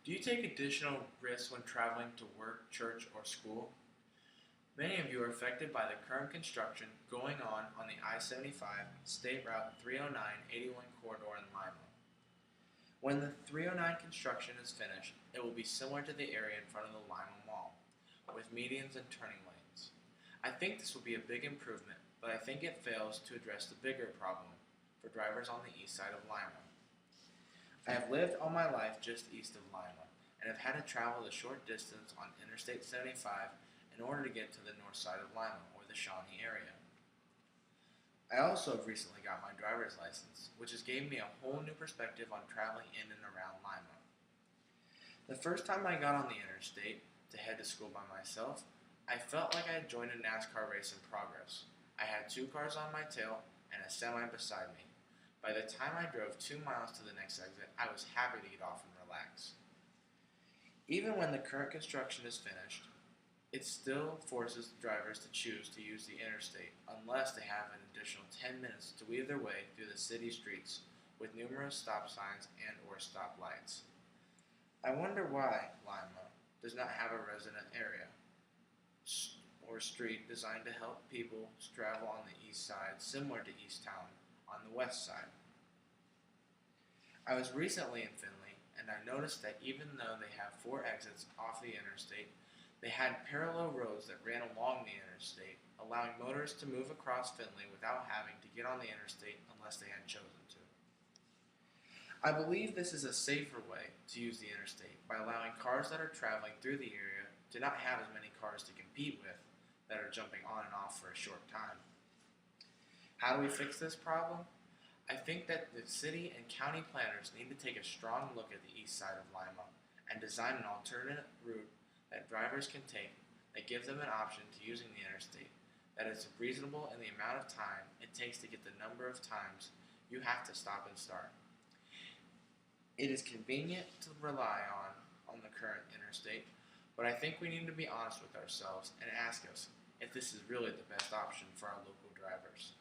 Do you take additional risks when traveling to work, church, or school? Many of you are affected by the current construction going on the I-75 State Route 309-81 corridor in Lima. When the 309 construction is finished, it will be similar to the area in front of the Lima Mall, with medians and turning lanes. I think this will be a big improvement, but I think it fails to address the bigger problem for drivers on the east side of Lima. I have lived all my life just east of Lima, and have had to travel the short distance on Interstate 75 in order to get to the north side of Lima, or the Shawnee area. I also have recently got my driver's license, which has given me a whole new perspective on traveling in and around Lima. The first time I got on the interstate to head to school by myself, I felt like I had joined a NASCAR race in progress. I had two cars on my tail and a semi beside me. By the time I drove 2 miles to the next exit, I was happy to get off and relax. Even when the current construction is finished, it still forces drivers to choose to use the interstate unless they have an additional 10 minutes to weave their way through the city streets with numerous stop signs and or stoplights. I wonder why Lima does not have a resident area or street designed to help people travel on the east side similar to East Town on the west side. I was recently in Finley, and I noticed that even though they have 4 exits off the interstate, they had parallel roads that ran along the interstate, allowing motorists to move across Finley without having to get on the interstate unless they had chosen to. I believe this is a safer way to use the interstate by allowing cars that are traveling through the area to not have as many cars to compete with that are jumping on and off for a short time. How do we fix this problem? I think that the city and county planners need to take a strong look at the east side of Lima and design an alternate route that drivers can take that gives them an option to using the interstate, that is reasonable in the amount of time it takes to get the number of times you have to stop and start. It is convenient to rely on the current interstate, but I think we need to be honest with ourselves and ask us if this is really the best option for our local drivers.